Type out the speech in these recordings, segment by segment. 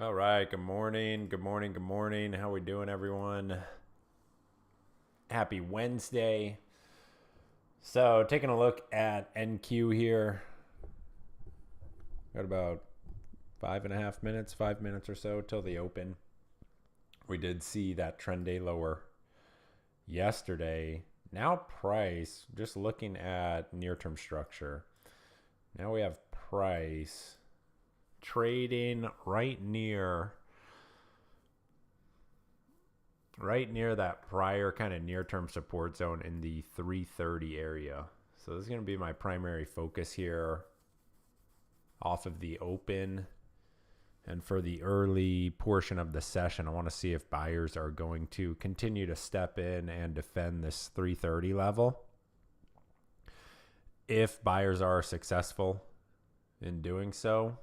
All right, good morning. Good morning. Good morning. How we doing, everyone? Happy Wednesday. So, taking a look at NQ here. Got about 5.5 minutes, 5 minutes or so till the open. We did see that trend day lower yesterday. Now price, just looking at near-term structure. Now we have price trading right near that prior kind of near-term support zone in the 330 area. So this is going to be my primary focus here off of the open. And for the early portion of the session, I want to see if buyers are going to continue to step in and defend this 330 level. If buyers are successful in doing so,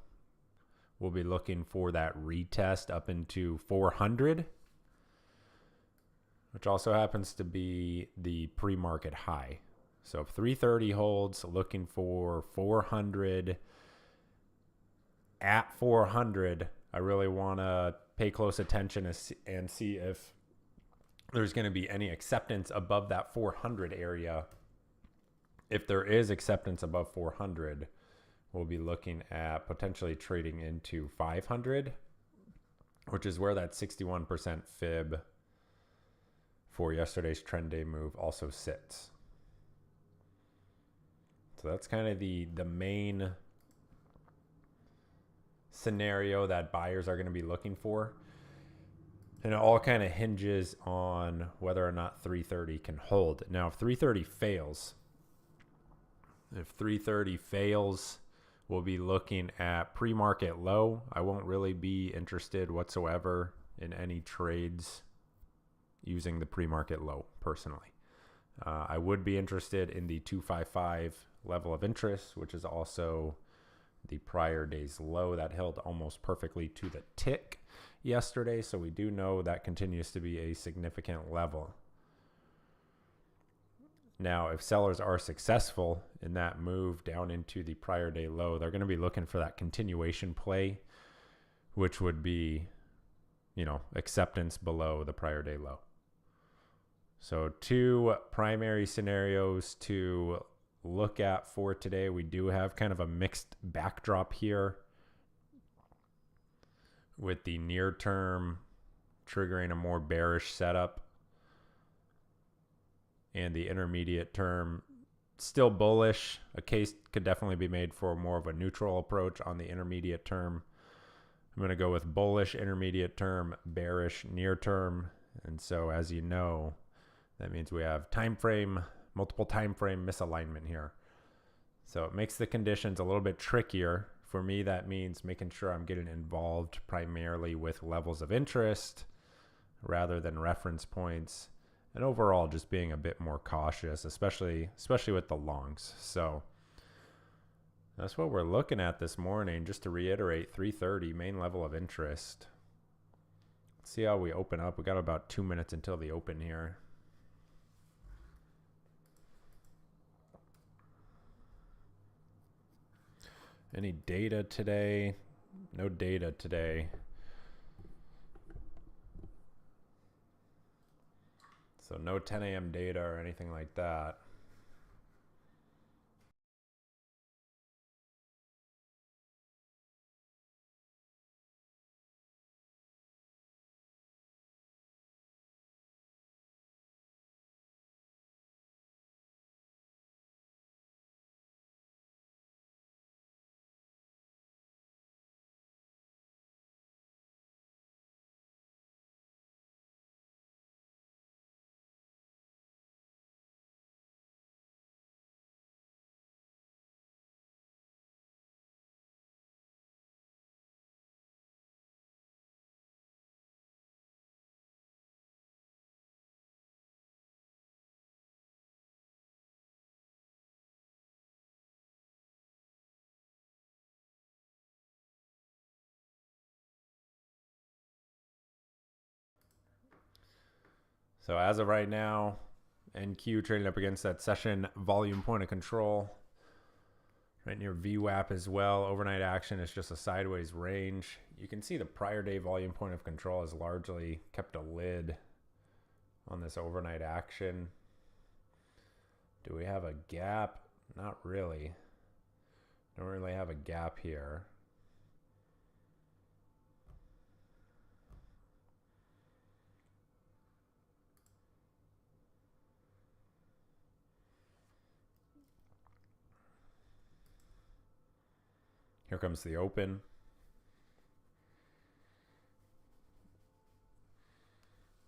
we'll be looking for that retest up into 400, which also happens to be the pre-market high. So if 330 holds, looking for 400. At 400, I really want to pay close attention and see if there's going to be any acceptance above that 400 area. If there is acceptance above 400, we'll be looking at potentially trading into 500, which is where that 61% fib for yesterday's trend day move also sits. So that's kind of the main scenario that buyers are going to be looking for. And it all kind of hinges on whether or not 330 can hold. Now, if 330 fails, we'll be looking at pre-market low. I won't really be interested whatsoever in any trades using the pre-market low personally. I would be interested in the 255 level of interest, which is also the prior day's low that held almost perfectly to the tick yesterday. So we do know that continues to be a significant level. Now, if sellers are successful in that move down into the prior day low, they're going to be looking for that continuation play, which would be, acceptance below the prior day low. So two primary scenarios to look at for today. We do have kind of a mixed backdrop here with the near term triggering a more bearish setup and the intermediate term still bullish. A case could definitely be made for more of a neutral approach on the intermediate term. I'm going to go with bullish intermediate term, bearish near term. And so as you know, that means we have multiple time frame misalignment here. So it makes the conditions a little bit trickier. For me, that means making sure I'm getting involved primarily with levels of interest rather than reference points, and overall just being a bit more cautious, especially with the longs. So that's what we're looking at this morning. Just to reiterate, 330 main level of interest. Let's see how we open up. We got about 2 minutes until the open here. Any data today? No data today. So no 10 a.m. data or anything like that. So as of right now, NQ trading up against that session volume point of control. right near VWAP as well. Overnight action is just a sideways range. You can see the prior day volume point of control has largely kept a lid on this overnight action. Do we have a gap? Not really. Don't really have a gap here. Here comes the open.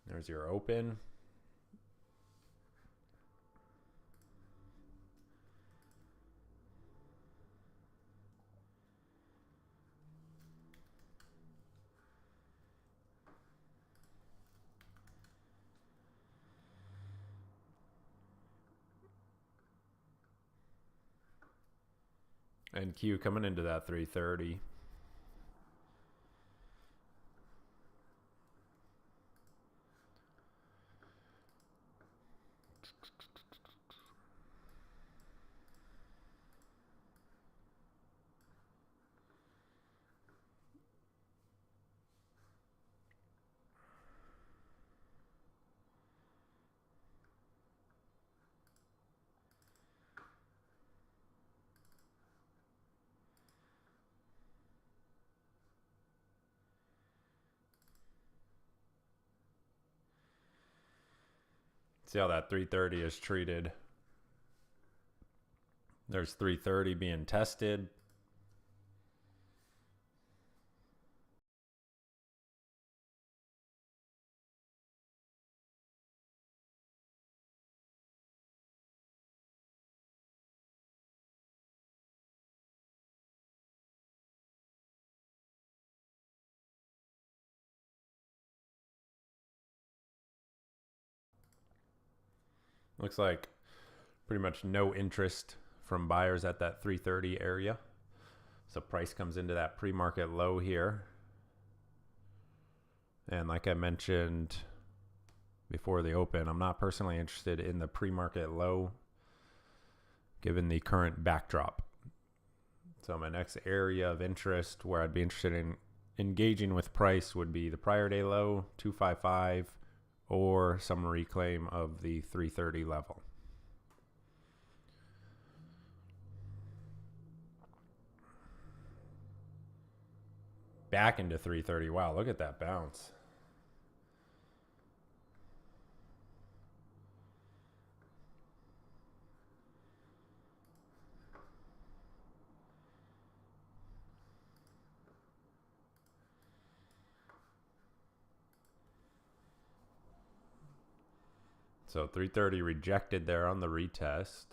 There's your open. And Q coming into that 330. See how that 330 is treated. There's 330 being tested. Looks like pretty much no interest from buyers at that 330 area. So price comes into that pre-market low here. And like I mentioned before the open, I'm not personally interested in the pre-market low given the current backdrop. So my next area of interest where I'd be interested in engaging with price would be the prior day low, 255, or some reclaim of the 330 level. Back into 330. Wow, look at that bounce. So 330 rejected there on the retest.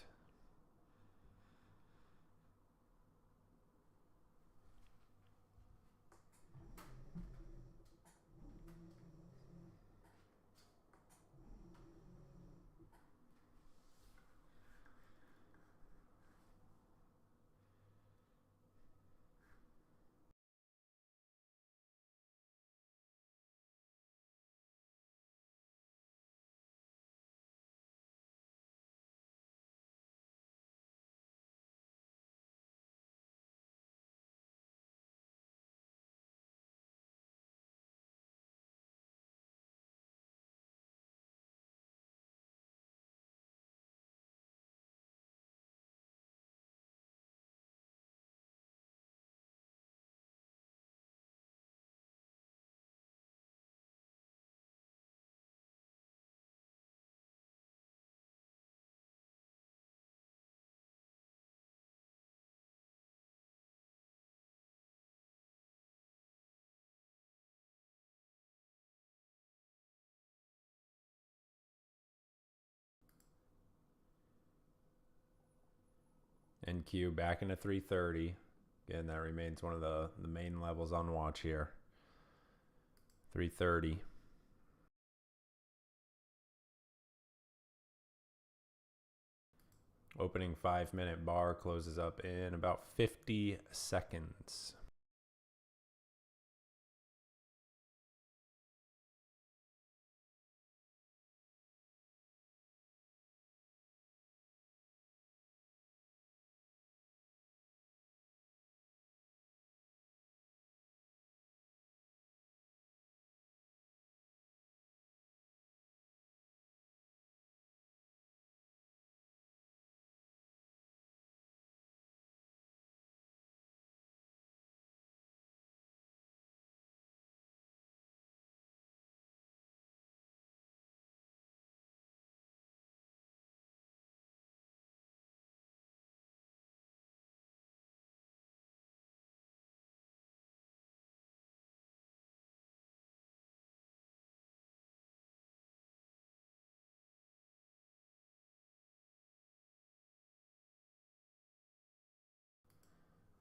And Q back into 330. Again, that remains one of the main levels on watch here. 330. Opening 5-minute bar closes up in about 50 seconds.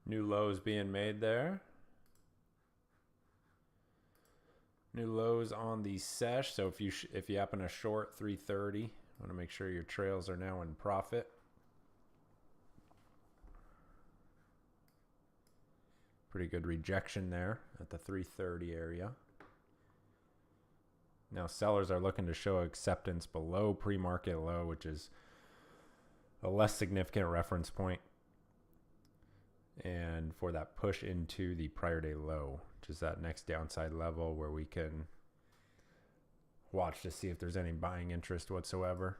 New lows being made there. New lows on the sesh. So if you happen to short 330, want to make sure your trails are now in profit. Pretty good rejection there at the 330 area. Now sellers are looking to show acceptance below pre-market low, which is a less significant reference point, and for that push into the prior day low, which is that next downside level where we can watch to see if there's any buying interest whatsoever.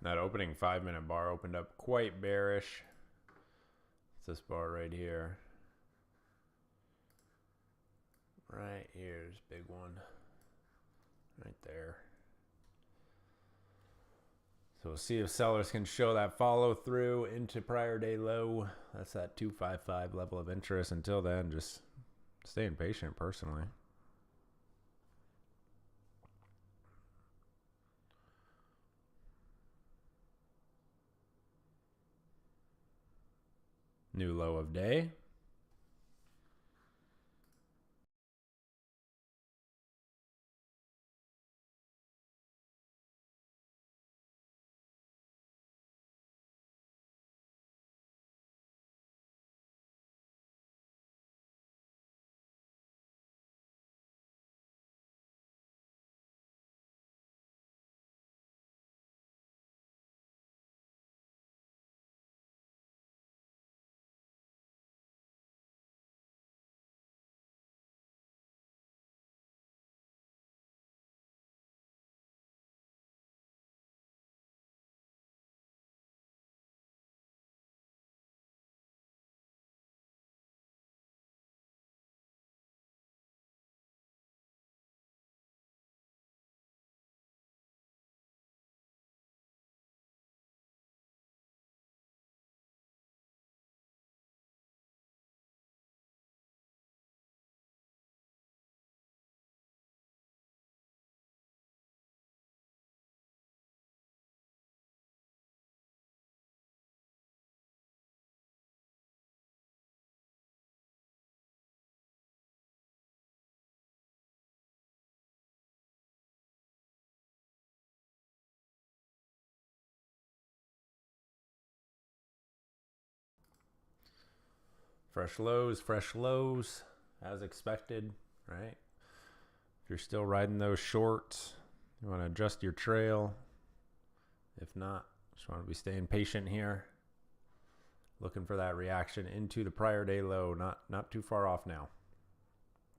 That opening 5-minute bar opened up quite bearish. It's this bar right here. Right here's big one. Right there. So we'll see if sellers can show that follow through into prior day low. That's that 255 level of interest. Until then, just staying patient personally. New low of day. Fresh lows, as expected, right? If you're still riding those shorts, you want to adjust your trail. If not, just want to be staying patient here. Looking for that reaction into the prior day low, not too far off now.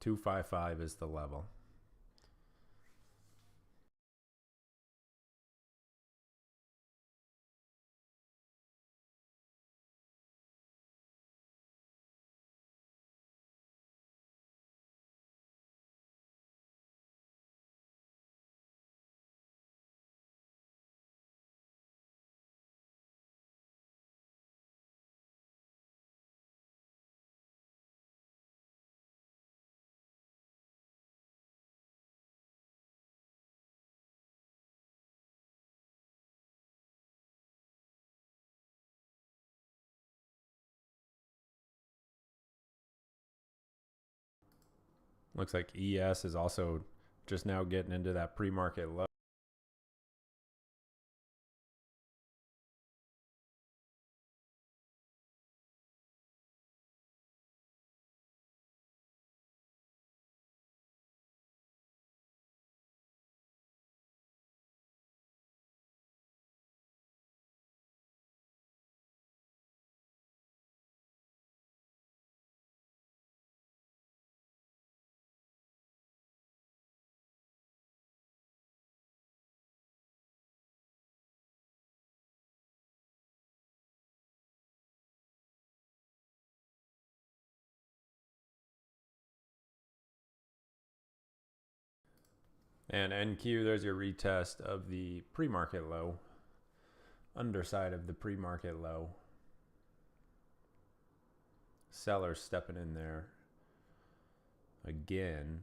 255 is the level. Looks like ES is also just now getting into that pre-market low. And NQ, there's your retest of the pre-market low. Underside of the pre-market low. Sellers stepping in there again.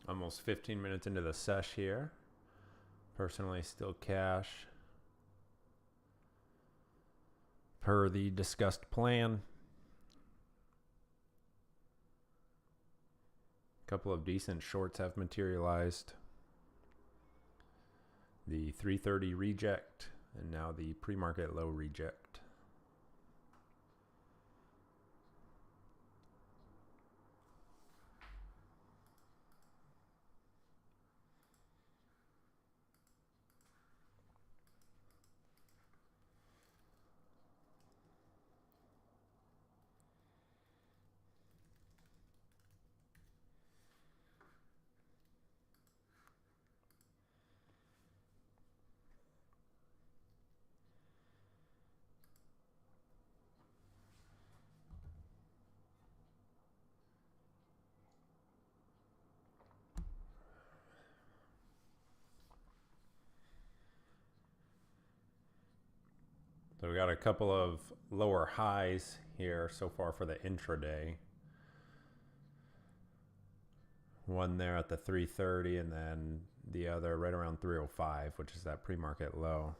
Almost 15 minutes into the sesh here. Personally, still cash per the discussed plan. A couple of decent shorts have materialized. The 330 reject and now the pre-market low reject. So we got a couple of lower highs here so far for the intraday. One there at the 330 and then the other right around 305, which is that pre-market low.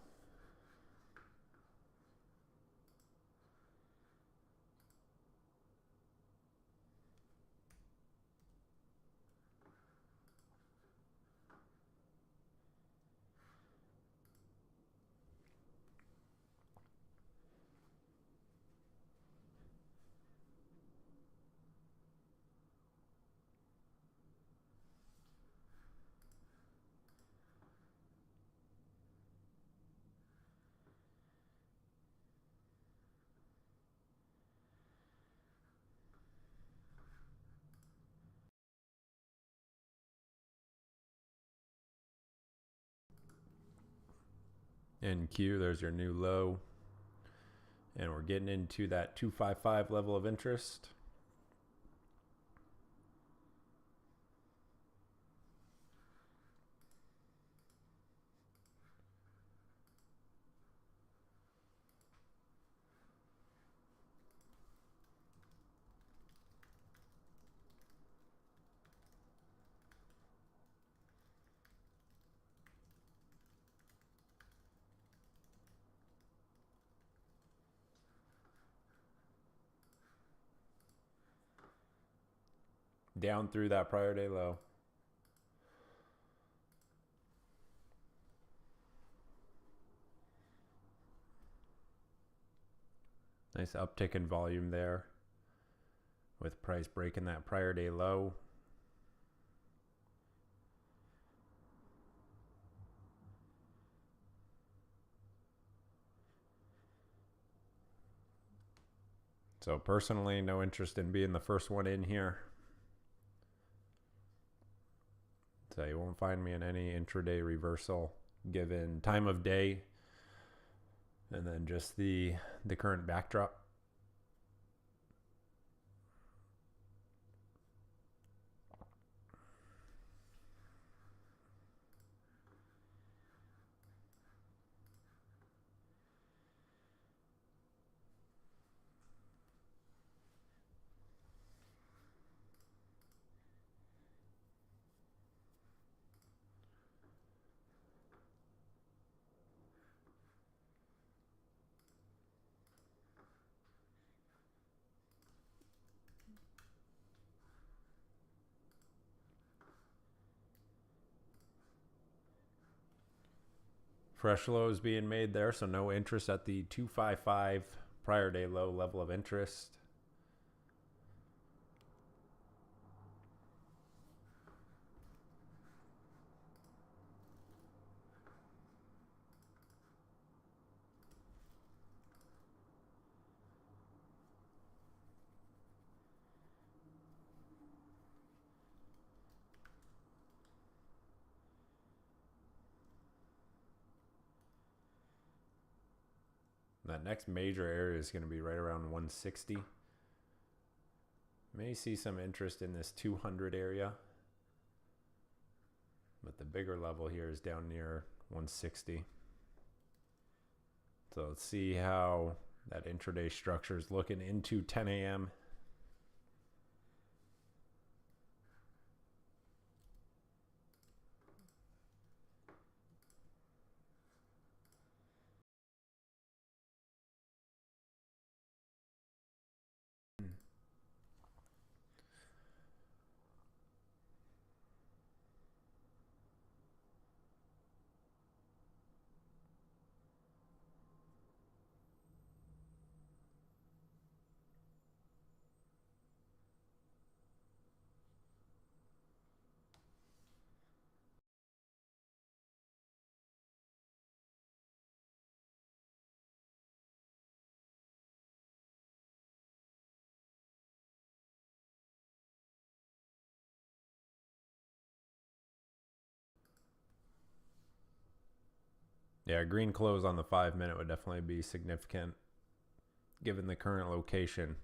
NQ, there's your new low. And we're getting into that 255 level of interest. Down through that prior day low. Nice uptick in volume there with price breaking that prior day low. So personally, no interest in being the first one in here. So you won't find me in any intraday reversal given time of day and then just the current backdrop. Fresh lows being made there, so no interest at the 255 prior day low level of interest. That next major area is going to be right around 160. May see some interest in this 200 area, but the bigger level here is down near 160. So let's see how that intraday structure is looking into 10 a.m. Yeah, green close on the 5-minute would definitely be significant given the current location.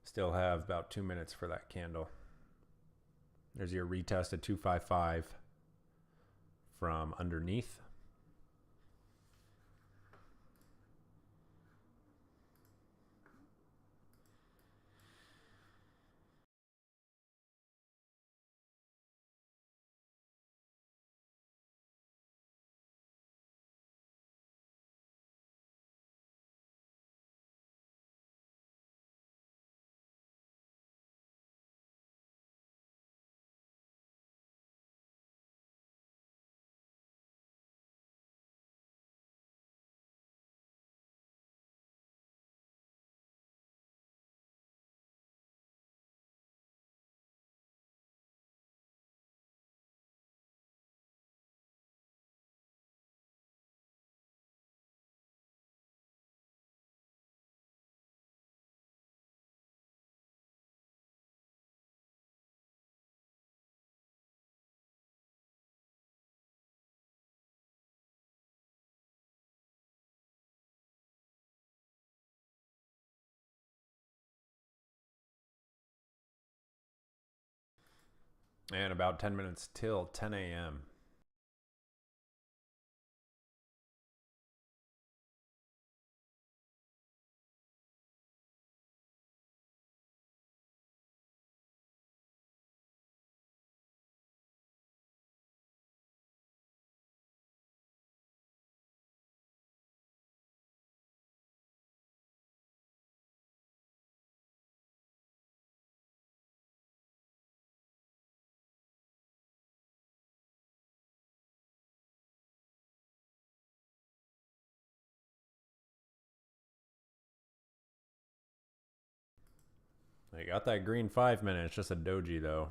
Still have about 2 minutes for that candle. There's your retest at 255 from underneath. And about 10 minutes till 10 a.m. I got that green 5-minute. It's just a doji though.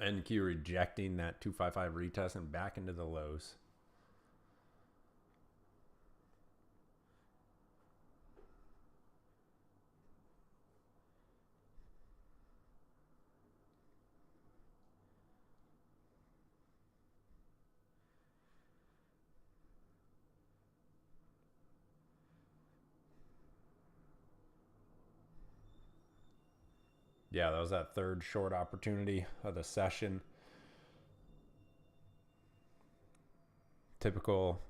NQ rejecting that 255 retest and back into the lows. Yeah, that was that third short opportunity of the session. Typical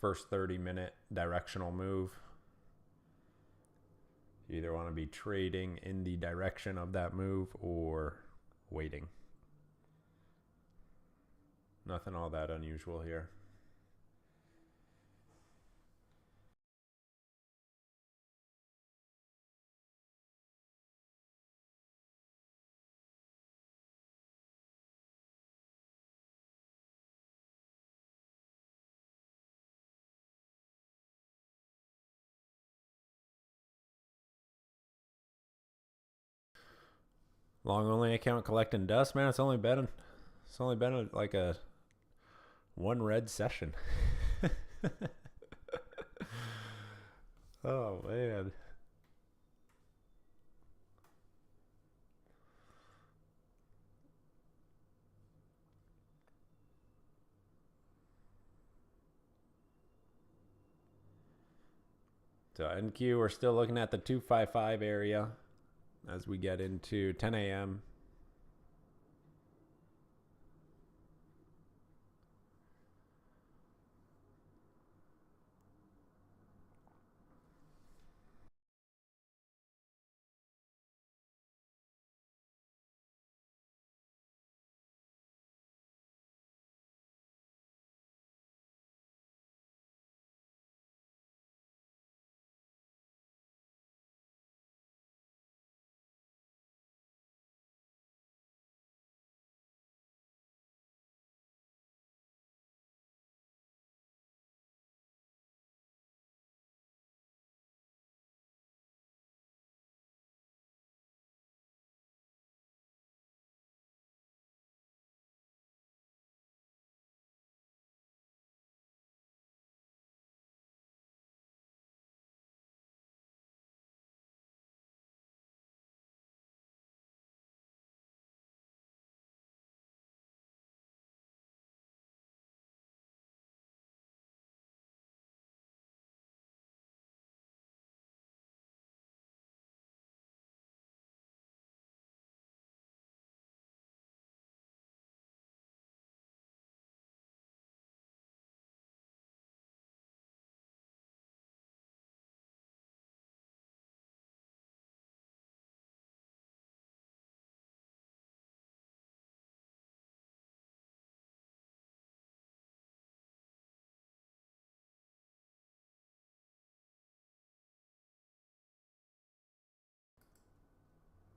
first 30-minute directional move. You either want to be trading in the direction of that move or waiting. Nothing all that unusual here. Long only account collecting dust, man. It's only been like a one red session. Oh man. So NQ, we're still looking at the 255 area as we get into 10 a.m.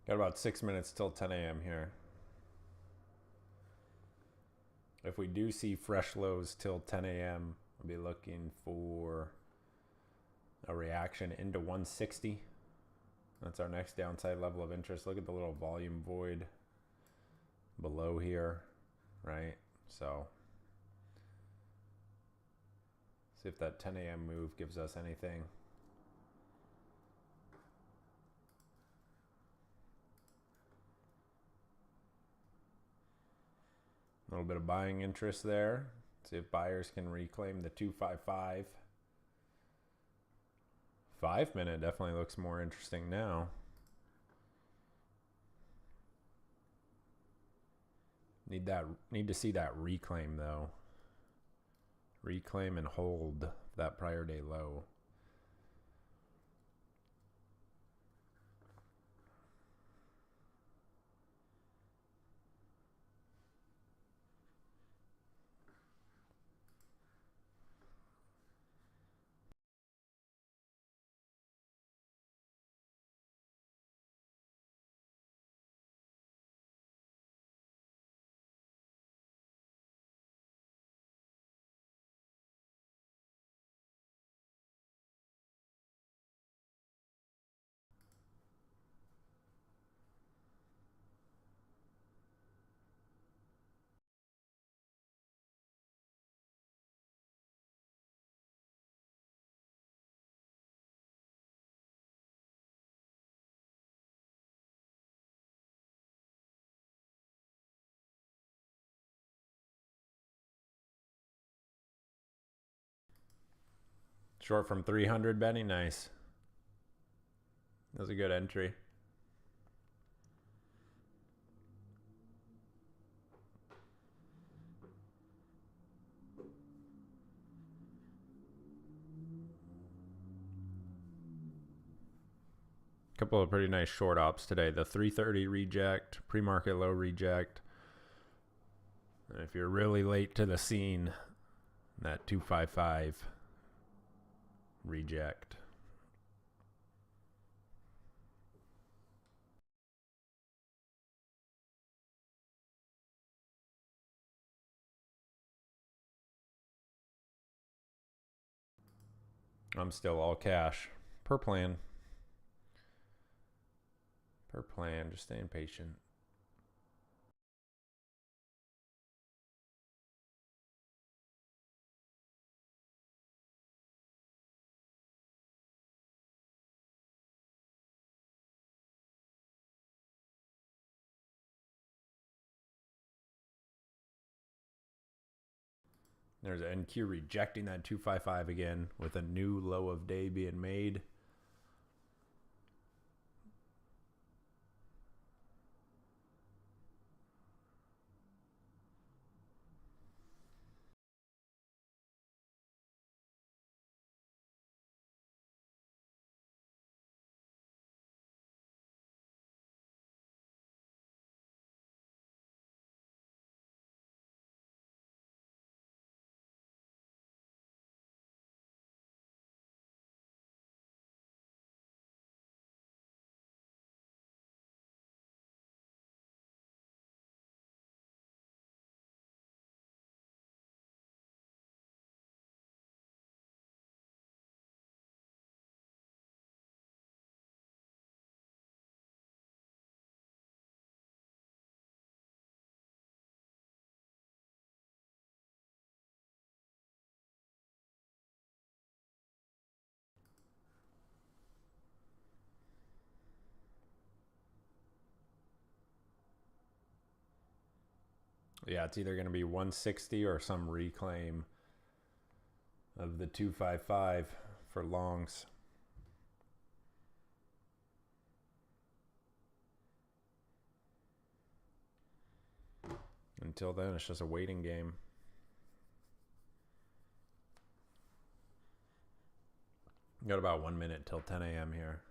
Got about 6 minutes till 10 a.m. here. If we do see fresh lows till 10 a.m., I'll be looking for a reaction into 160. That's our next downside level of interest. Look at the little volume void below here, right? So see if that 10 a.m. move gives us anything. A little bit of buying interest there. See if buyers can reclaim the 255. 5 minute definitely looks more interesting now. Need to see that reclaim though. Reclaim and hold that prior day low. Short from 300, Benny. Nice. That was a good entry. Couple of pretty nice short ops today. The 330 reject, pre-market low reject. And if you're really late to the scene, that 255 reject. I'm still all cash per plan. Per plan, just staying patient. There's NQ rejecting that 255 again with a new low of day being made. Yeah, it's either going to be 160 or some reclaim of the 255 for longs. Until then, it's just a waiting game. Got about 1 minute till 10 a.m. here.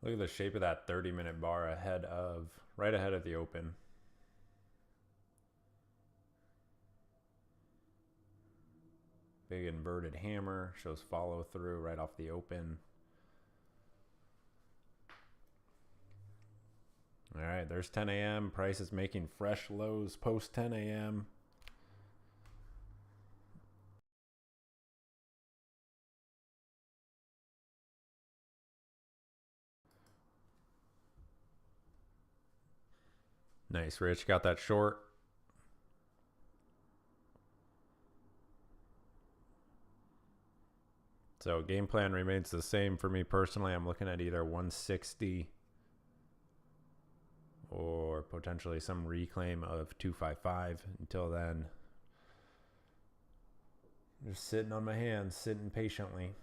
Look at the shape of that 30-minute bar right ahead of the open. Big inverted hammer, shows follow through right off the open. All right, there's 10 a.m. Price is making fresh lows post 10 a.m. Nice, Rich. Got that short. So game plan remains the same for me personally. I'm looking at either 160 or potentially some reclaim of 255. Until then, just sitting on my hands, sitting patiently.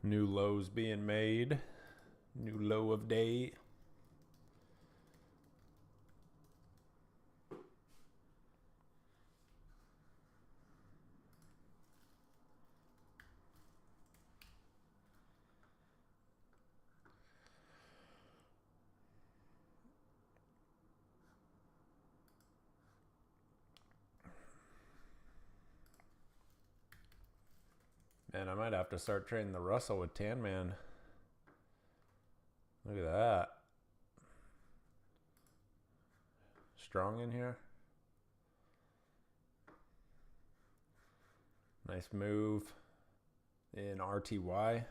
New lows being made. New low of day. Man, I might have to start trading the Russell with Tan Man. Look at that. Strong in here. Nice move in RTY.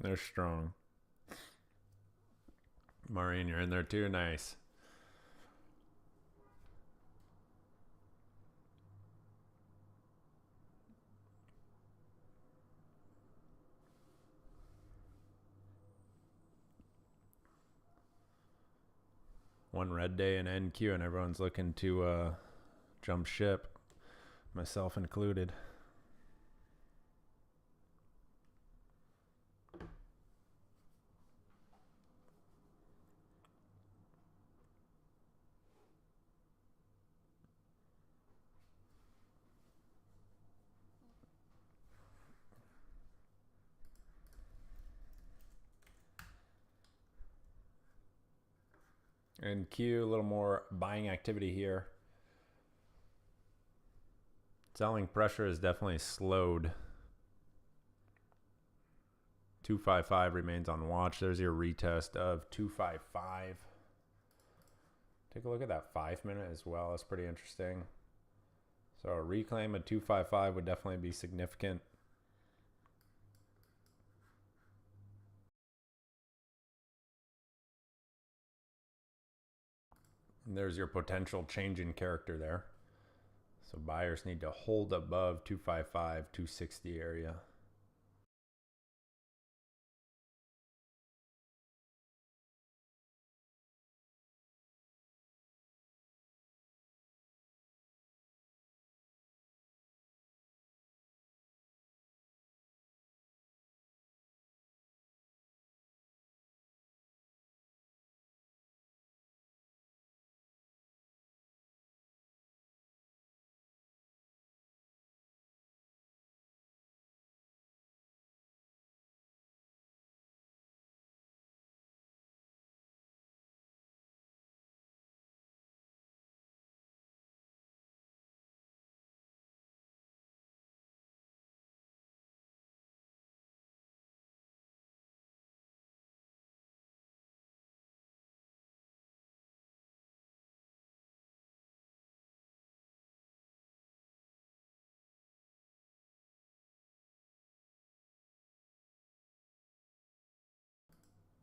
They're strong. Maureen, you're in there too. Nice. One red day in NQ and everyone's looking to jump ship, myself included. And Q, a little more buying activity here. Selling pressure is definitely slowed. 255 remains on watch. There's your retest of 255. Take a look at that 5 minute as well. That's pretty interesting. So a reclaim of 255 would definitely be significant. And there's your potential change in character there. So buyers need to hold above 255, 260 area.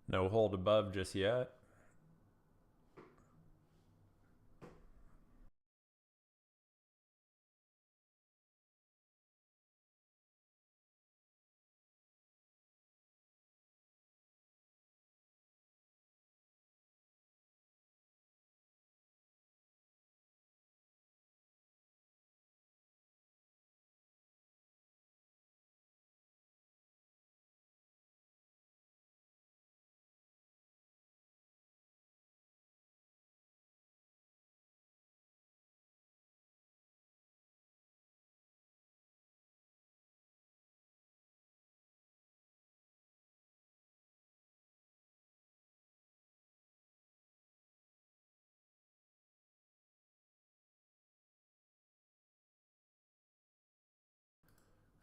No hold above just yet.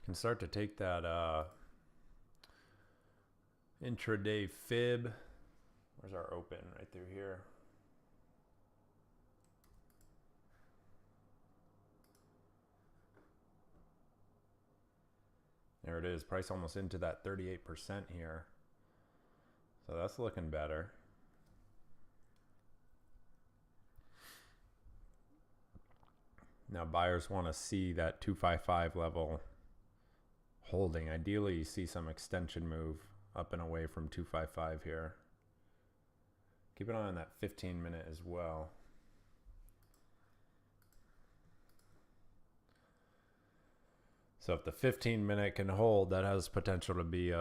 Can start to take that intraday fib. Where's our open? Right through here. There it is. Price almost into that 38% here. So that's looking better. Now buyers want to see that 255 level holding. Ideally, you see some extension move up and away from 255 here. Keep an eye on that 15-minute as well. So if the 15-minute can hold, that has potential to be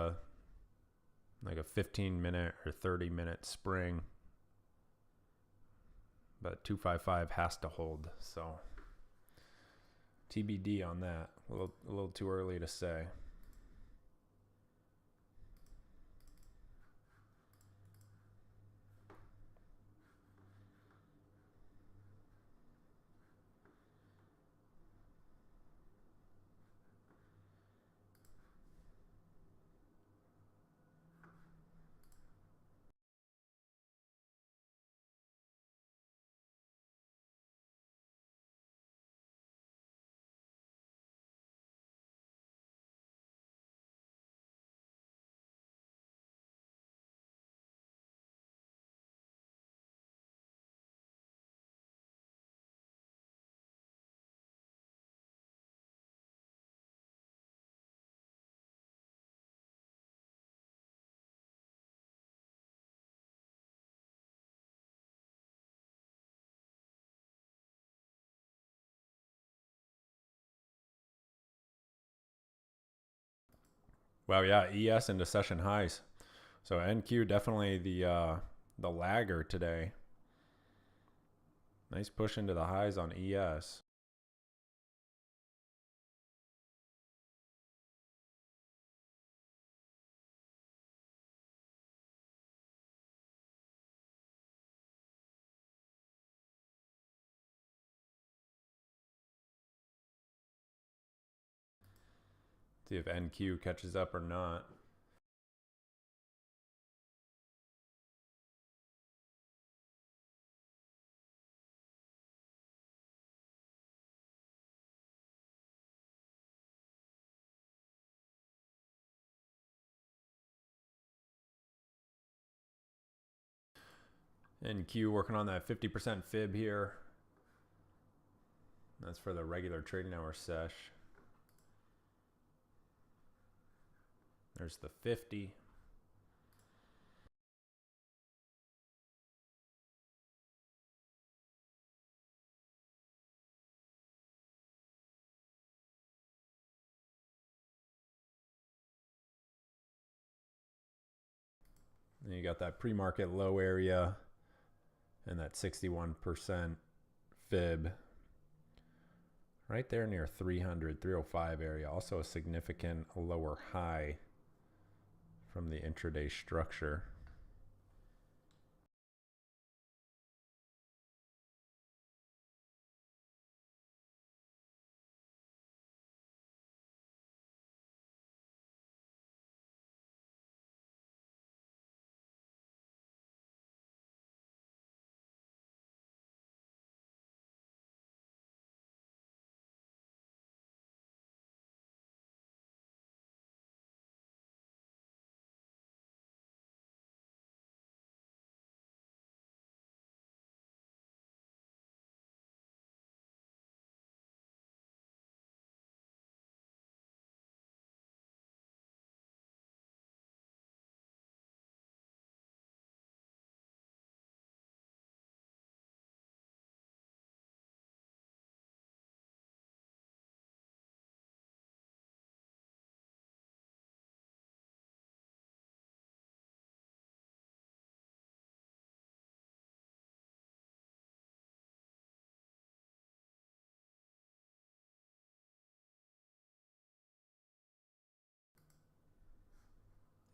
like a 15-minute or 30-minute spring. But 255 has to hold, so TBD on that. A little too early to say. Wow, yeah, ES into session highs. So NQ definitely the lagger today. Nice push into the highs on ES. See if NQ catches up or not. NQ working on that 50% fib here. That's for the regular trading hour sesh. There's the 50. Then you got that pre-market low area and that 61% fib right there near 300, 305 area. Also a significant lower high from the intraday structure.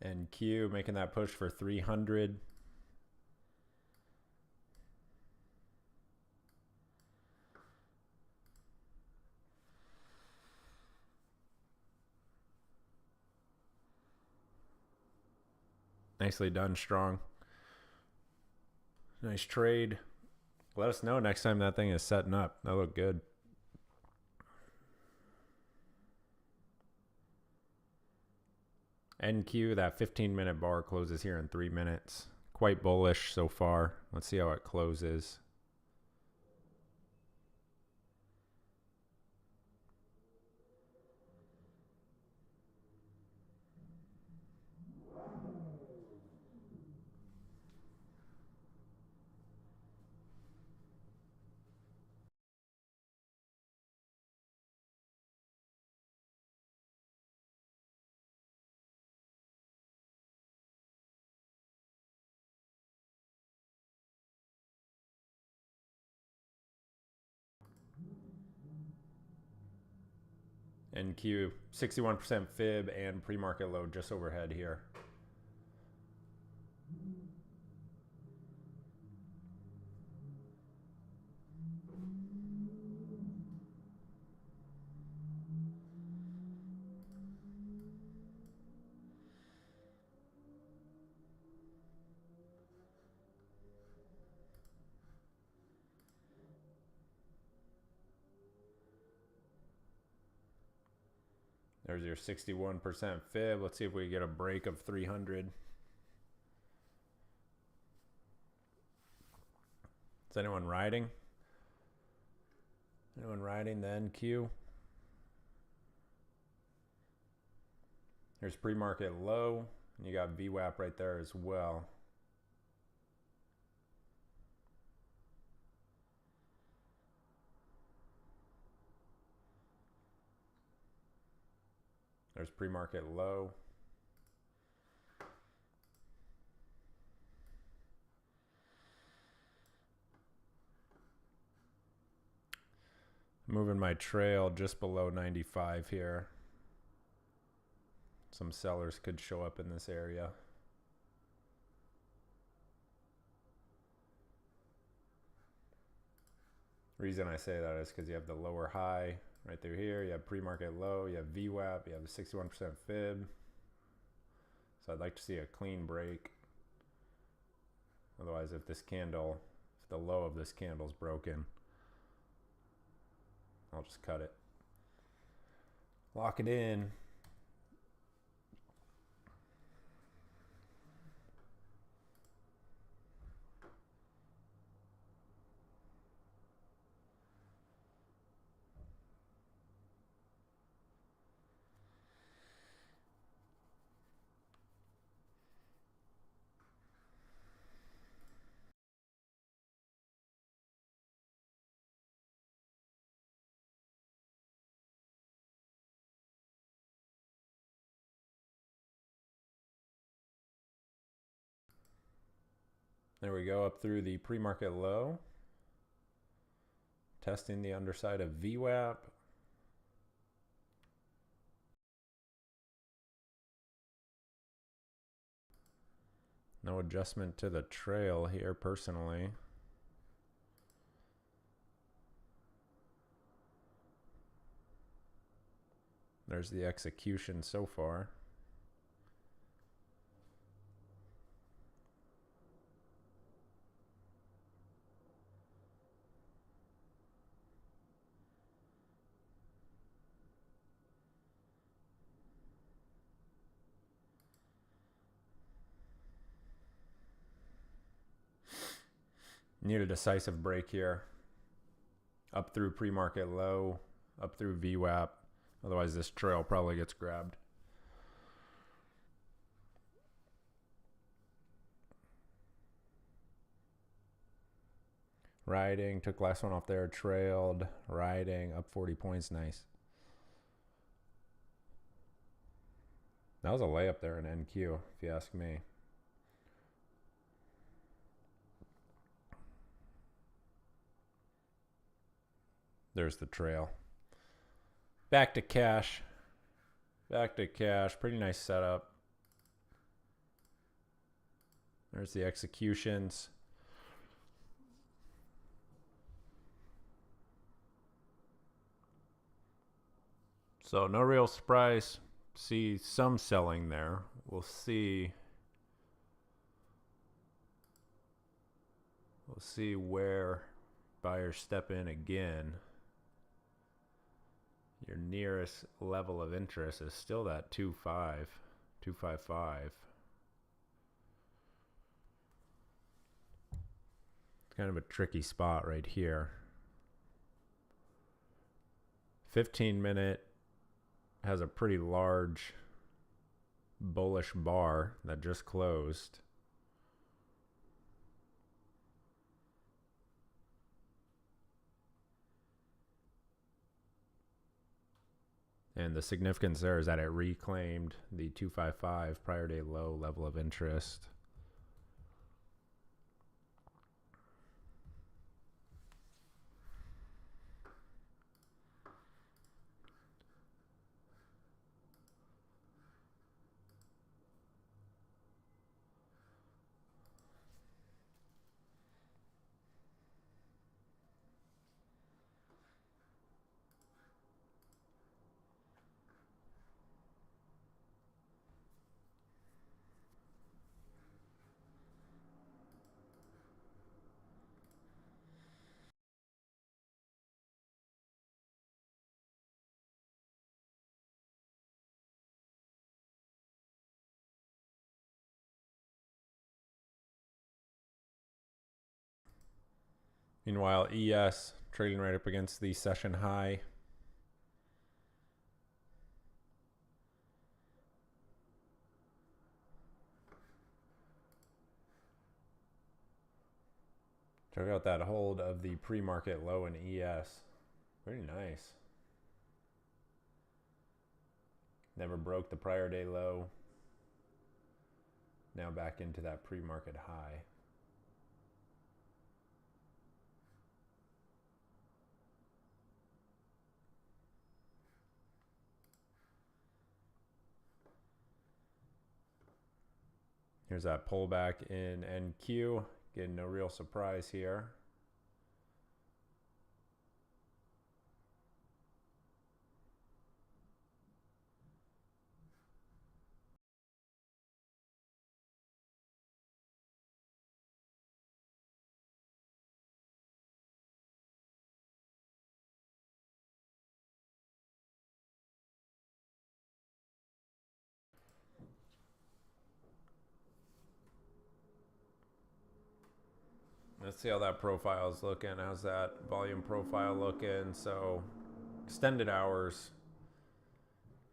And Q making that push for 300. Nicely done, Strong. Nice trade. Let us know next time that thing is setting up. That looked good. NQ, that 15-minute bar closes here in 3 minutes. Quite bullish so far. Let's see how it closes. NQ 61% fib and pre-market low just overhead here. There's your 61% fib. Let's see if we get a break of 300. Is anyone riding? Anyone riding the NQ? Here's pre-market low. And you got VWAP right there as well. There's pre-market low. Moving my trail just below 95 here. Some sellers could show up in this area. Reason I say that is because you have the lower high right through here. You have pre-market low, you have VWAP, you have a 61% fib. So I'd like to see a clean break. Otherwise, if this candle, if the low of this candle is broken, I'll just cut it. Lock it in. There we go, up through the pre-market low. Testing the underside of VWAP. No adjustment to the trail here personally. There's the execution so far. Need a decisive break here. Up through pre-market low, up through VWAP. Otherwise this trail probably gets grabbed. Riding, took last one off there, trailed, riding, up 40 points, nice. That was a layup there in NQ, if you ask me. There's the trail. Back to cash. Back to cash. Pretty nice setup. There's the executions. So no real surprise. See some selling there. We'll see. We'll see where buyers step in again. Your nearest level of interest is still that 255. It's kind of a tricky spot right here. 15-minute has a pretty large bullish bar that just closed. And the significance there is that it reclaimed the 255 prior day low level of interest. Meanwhile, ES trading right up against the session high. Check out that hold of the pre-market low in ES. Very nice. Never broke the prior day low. Now back into that pre-market high. Here's that pullback in NQ. Getting no real surprise here. Let's see how that profile is looking. How's that volume profile looking? So extended hours.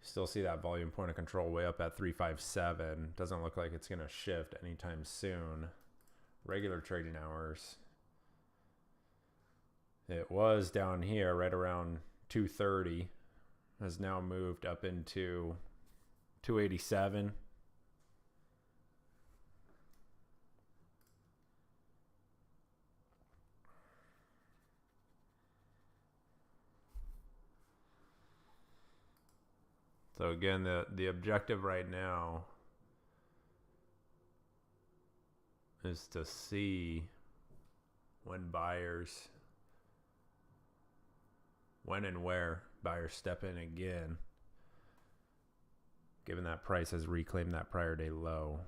Still see that volume point of control way up at 357. Doesn't look like it's going to shift anytime soon. Regular trading hours. It was down here right around 230. Has now moved up into 287. So again, the objective right now is to see when and where buyers step in again, given that price has reclaimed that prior day low.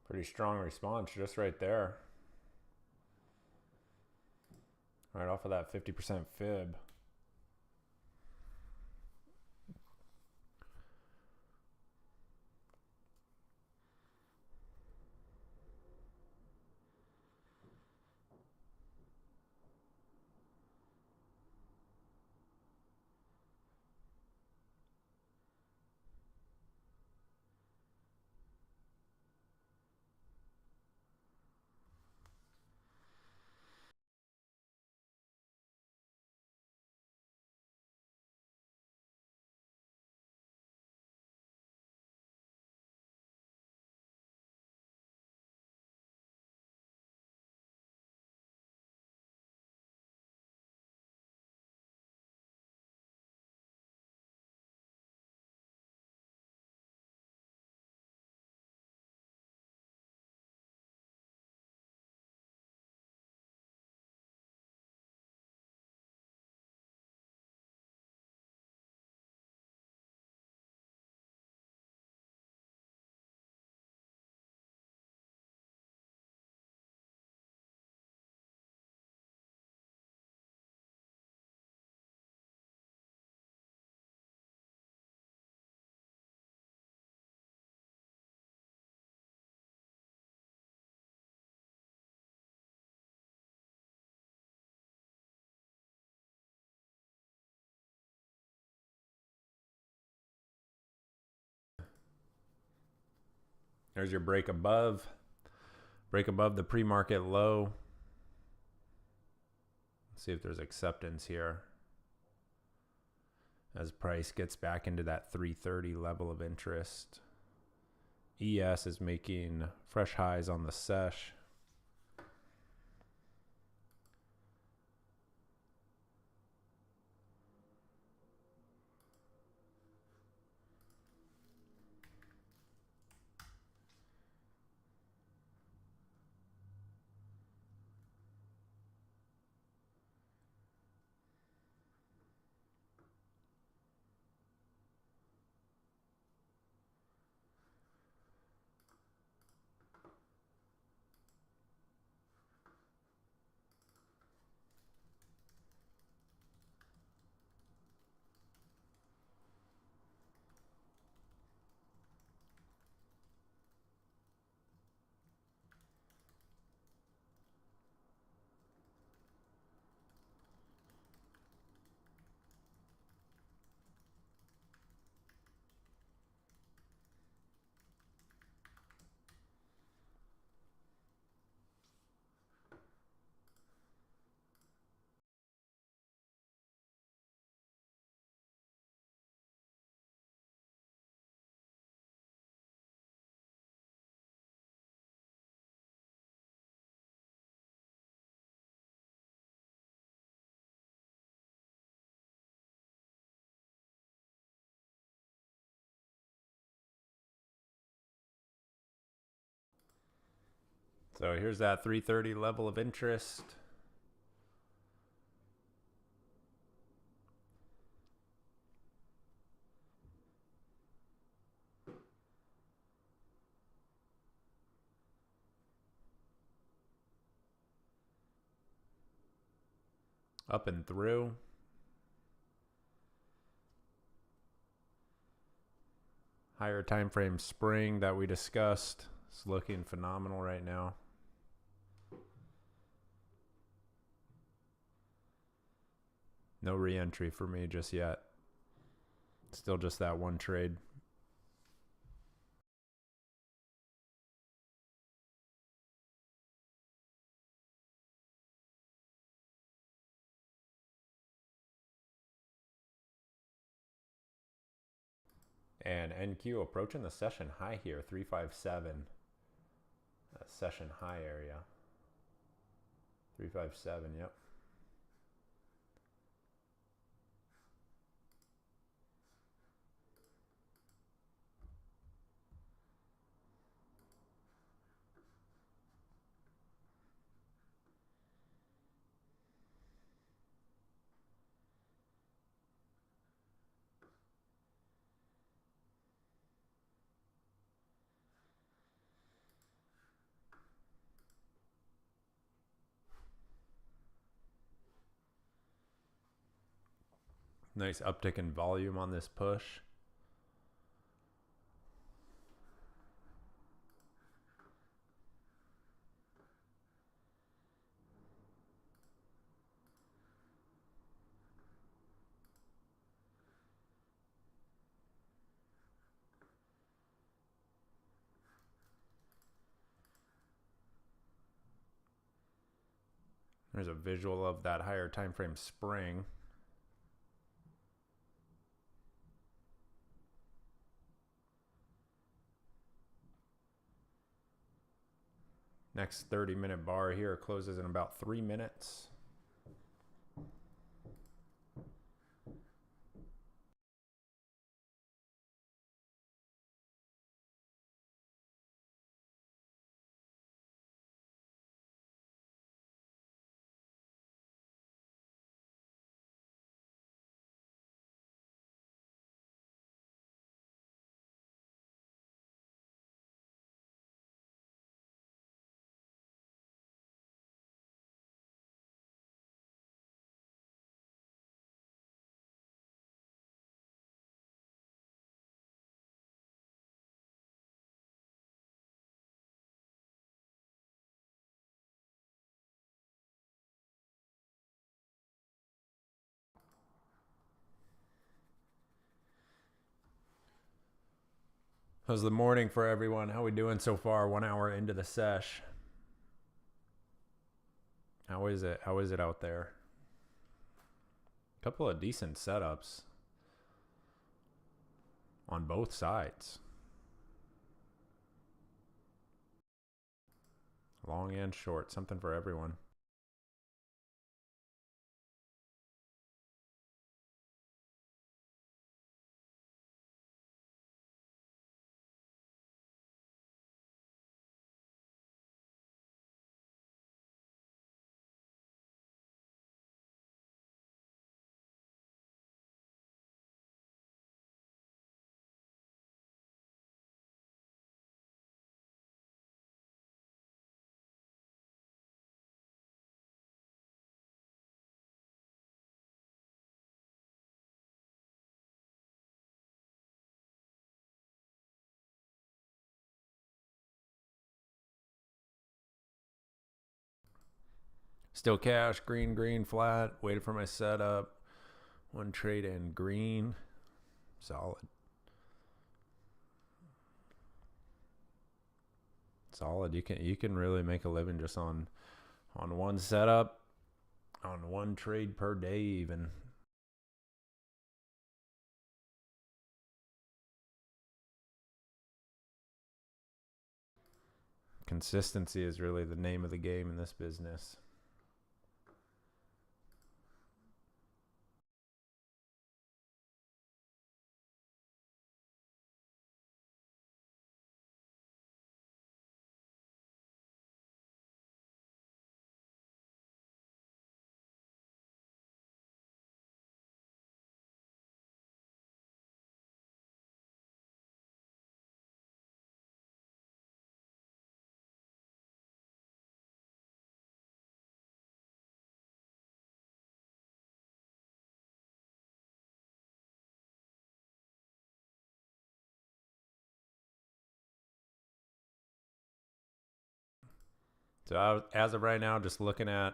Pretty strong response just right there. Right off of that 50% fib. There's your break above the pre-market low. Let's see if there's acceptance here as price gets back into that 330 level of interest. ES is making fresh highs on the sesh. So here's that 330 level of interest. Up and through. Higher time frame spring that we discussed is looking phenomenal right now. No re-entry for me just yet. Still just that one trade. And NQ approaching the session high here, 357. Session high area. 357, yep. Nice uptick in volume on this push. There's a visual of that higher time frame spring. Next 30-minute bar here closes in about 3 minutes. How's the morning for everyone? How we doing so far? 1 hour into the sesh. How is it? How is it out there? Couple of decent setups on both sides. Long and short, something for everyone. Still cash, green, green, flat. Waited for my setup. One trade in green. Solid. Solid. You can really make a living just on one setup, on one trade per day even. Consistency is really the name of the game in this business. So as of right now, just looking at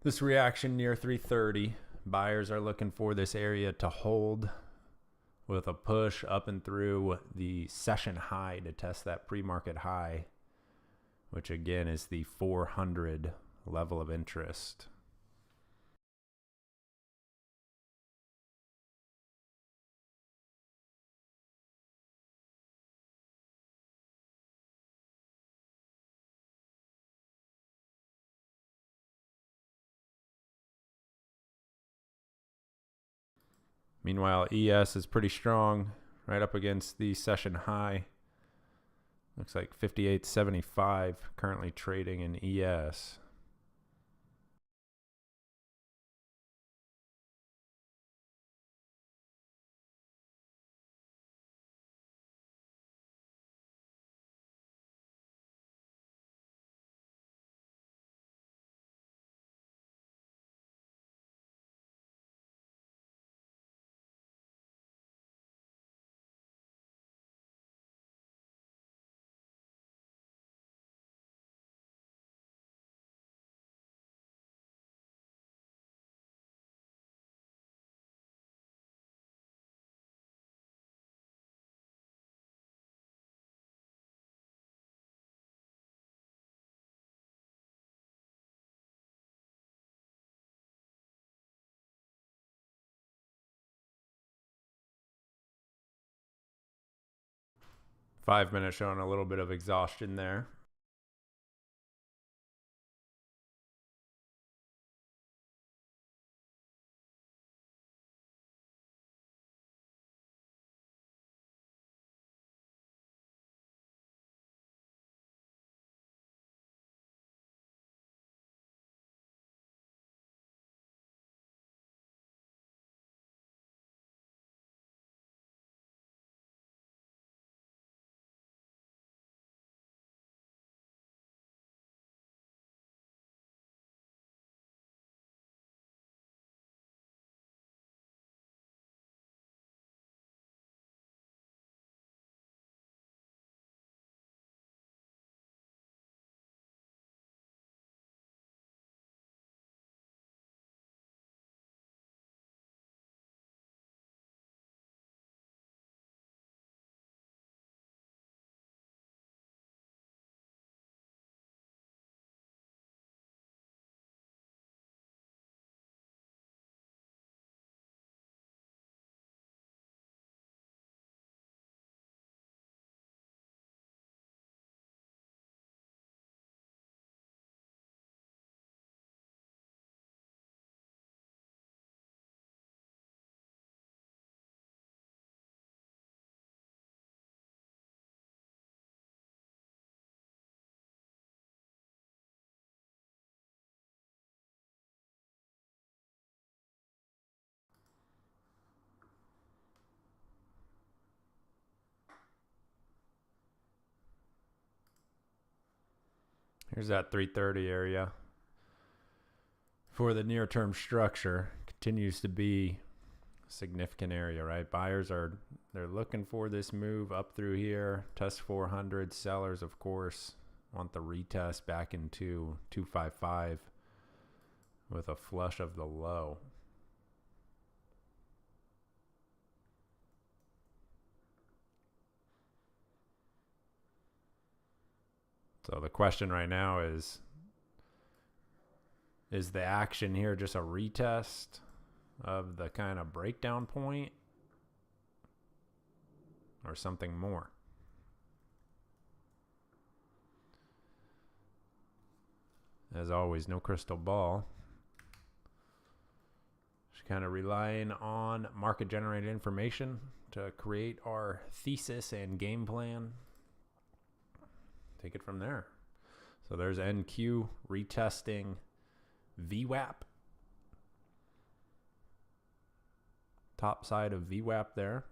this reaction near 330, buyers are looking for this area to hold with a push up and through the session high to test that pre-market high, which again is the 400 level of interest. Meanwhile, ES is pretty strong, right up against the session high. Looks like 58.75 currently trading in ES. Five-minute showing a little bit of exhaustion there. Here's that 330 area. For the near-term structure, continues to be a significant area, right? Buyers they're looking for this move up through here, test 400. Sellers, of course, want the retest back into 255 with a flush of the low. So the question right now is the action here just a retest of the kind of breakdown point or something more? As always, no crystal ball. Just kind of relying on market generated information to create our thesis and game plan. Take it from there. So there's NQ retesting VWAP. Top side of VWAP there.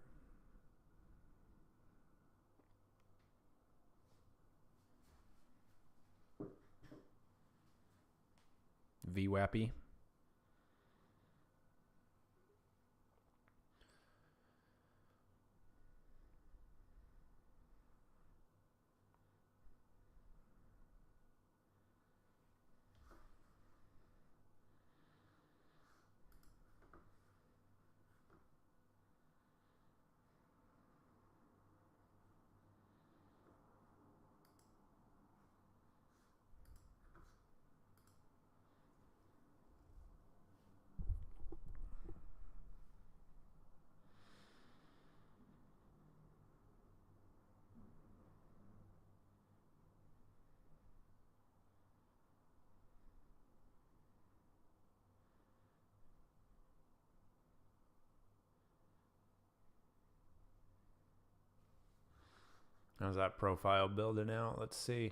VWAPy. How's that profile building out? Let's see.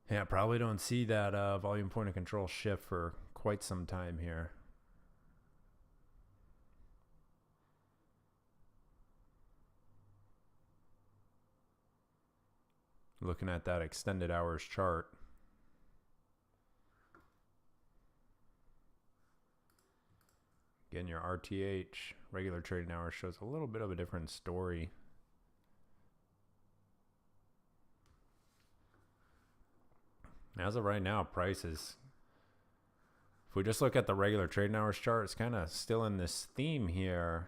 Yeah, probably don't see that volume point of control shift for quite some time here. Looking at that extended hours chart. Again, your RTH, regular trading hours, shows a little bit of a different story. As of right now, prices, if we just look at the regular trading hours chart, it's kind of still in this theme here.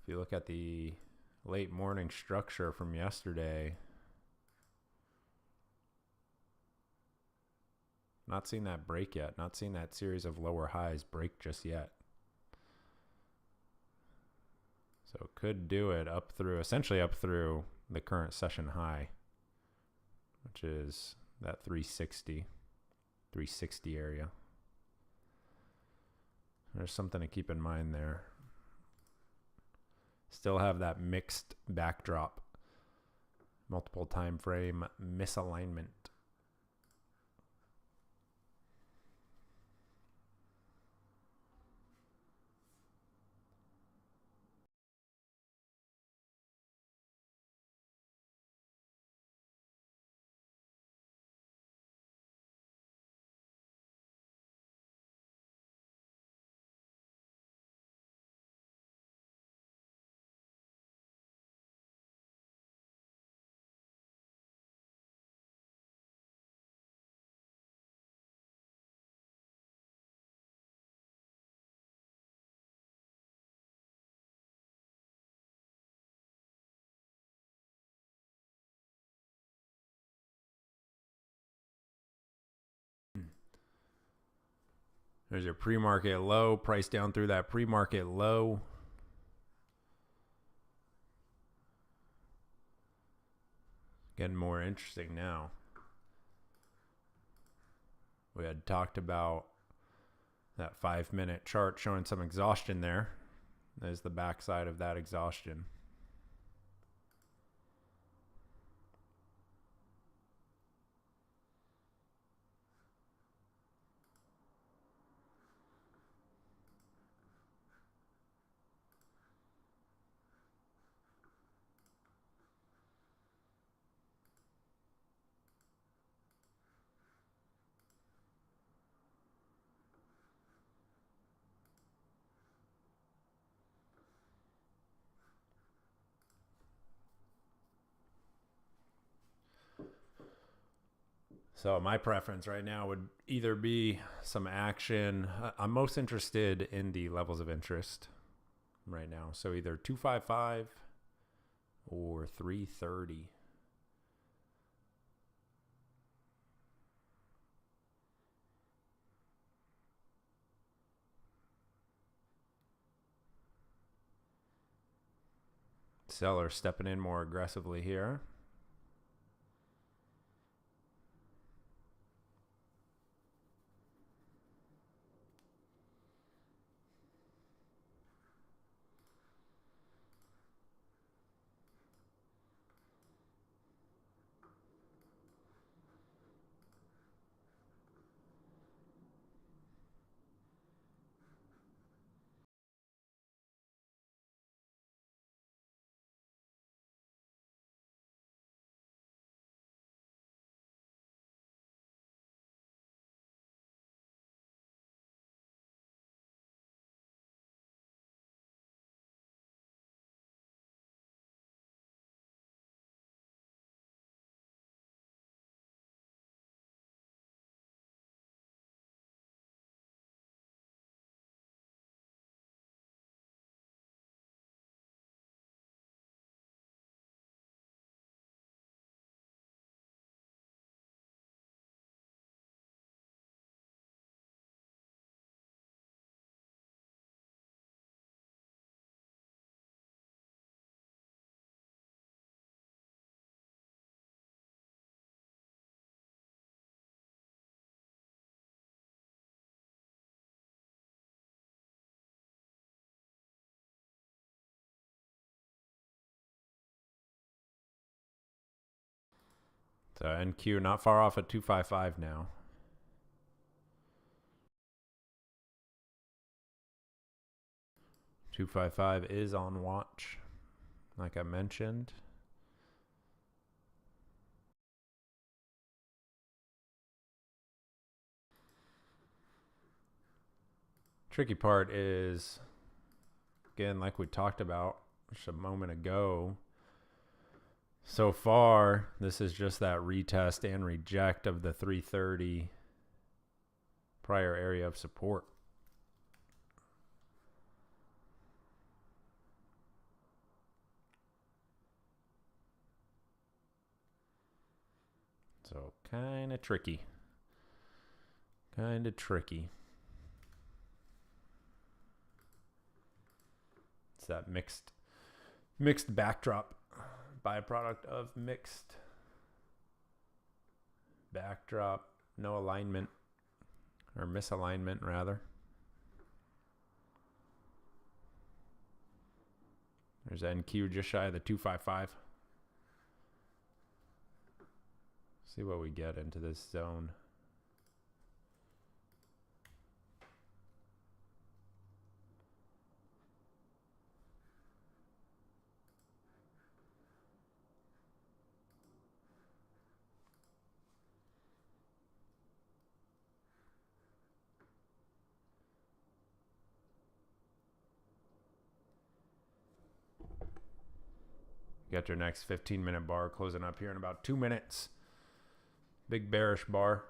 If you look at the late morning structure from yesterday, not seeing that break yet, not seeing that series of lower highs break just yet. So it could do it up through, essentially up through the current session high, which is that 360 area. There's something to keep in mind there. Still have that mixed backdrop, multiple time frame misalignment. There's your pre-market low, price down through that pre-market low. Getting more interesting now. We had talked about that 5-minute chart showing some exhaustion there. There's the backside of that exhaustion. So my preference right now would either be some action. I'm most interested in the levels of interest right now. So either 255 or 330. Seller stepping in more aggressively here. So NQ not far off at 255 now. $255 is on watch, like I mentioned. Tricky part is, again, like we talked about just a moment ago, so far this is just that retest and reject of the 330 prior area of support. So kind of tricky. Kind of tricky. It's that mixed backdrop, byproduct of mixed backdrop, no alignment, or misalignment rather. There's NQ just shy of the 255. See what we get into this zone. You got your next 15-minute bar closing up here in about 2 minutes. Big bearish bar.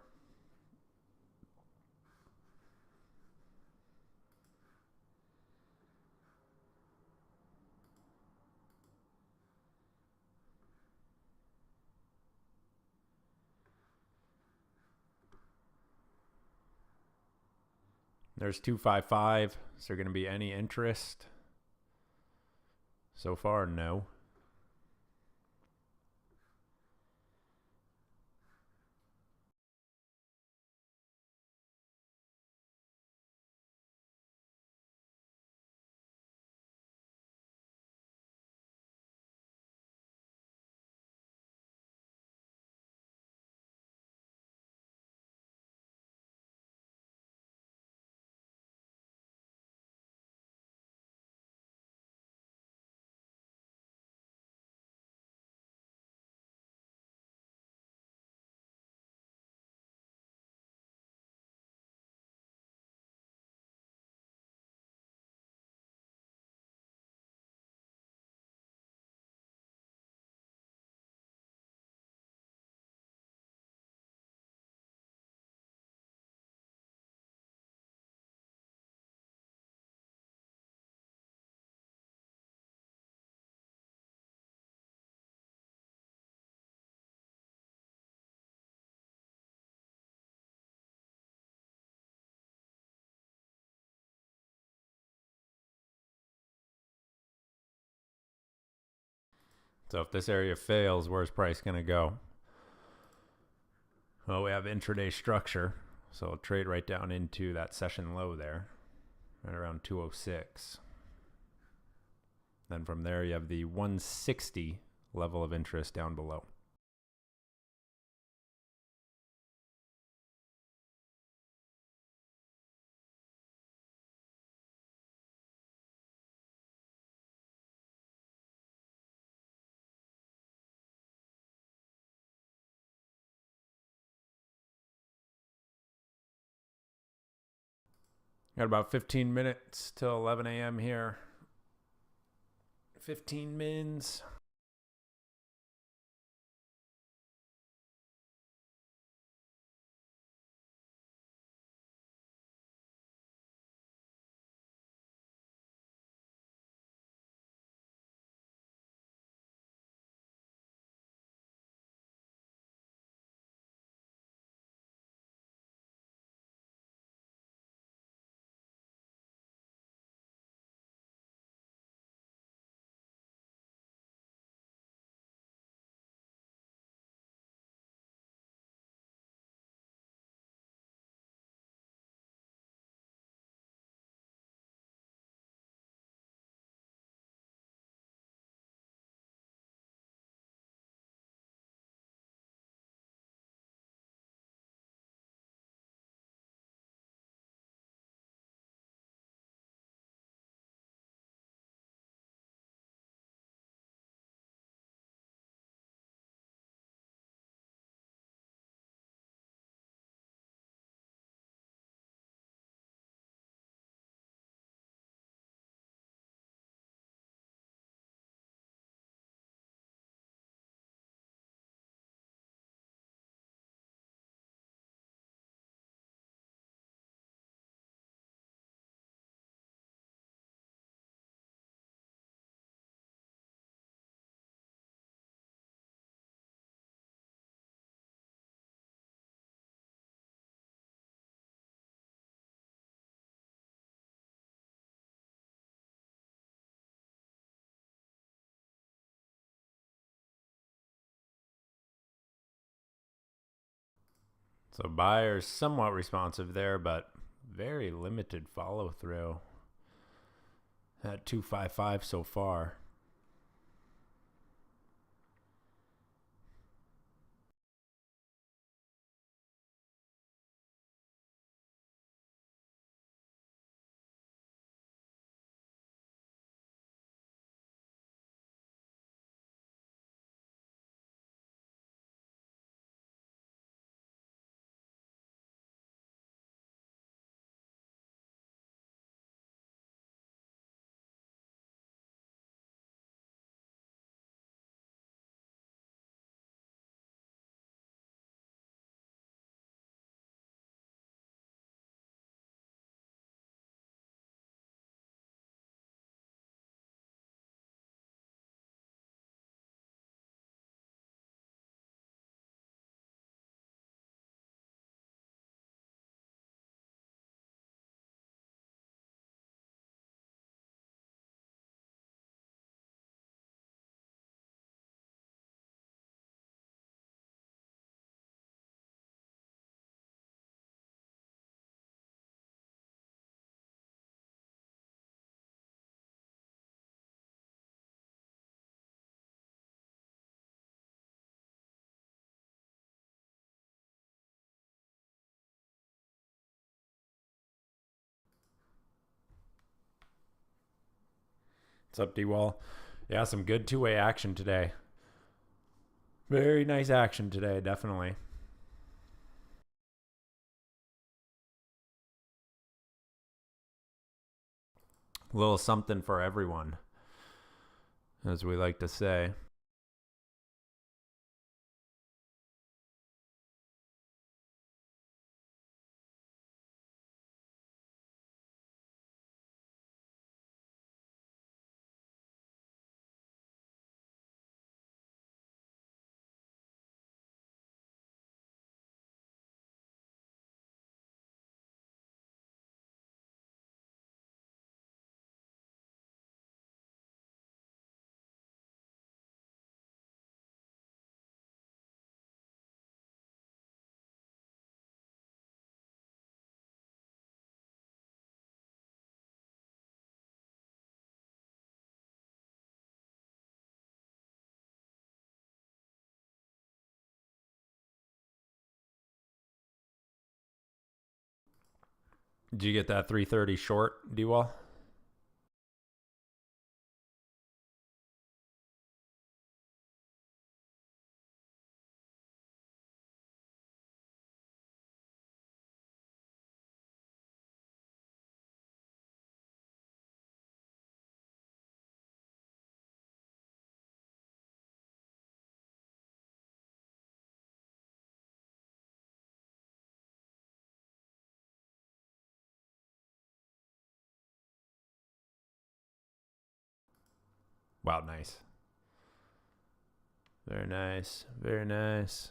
There's 255. Is there going to be any interest? So far, no. So if this area fails, where's price going to go? Well, we have intraday structure. So it'll trade right down into that session low there, right around 206. Then from there, you have the 160 level of interest down below. Got about 15 minutes till 11 a.m. here. 15 mins. So buyers somewhat responsive there, but very limited follow through at 255 so far. What's up, D-Wall? Yeah, some good two-way action today. Very nice action today, definitely. A little something for everyone, as we like to say. Did you get that 330 short, D-Wall? Wow, nice. Very nice. Very nice.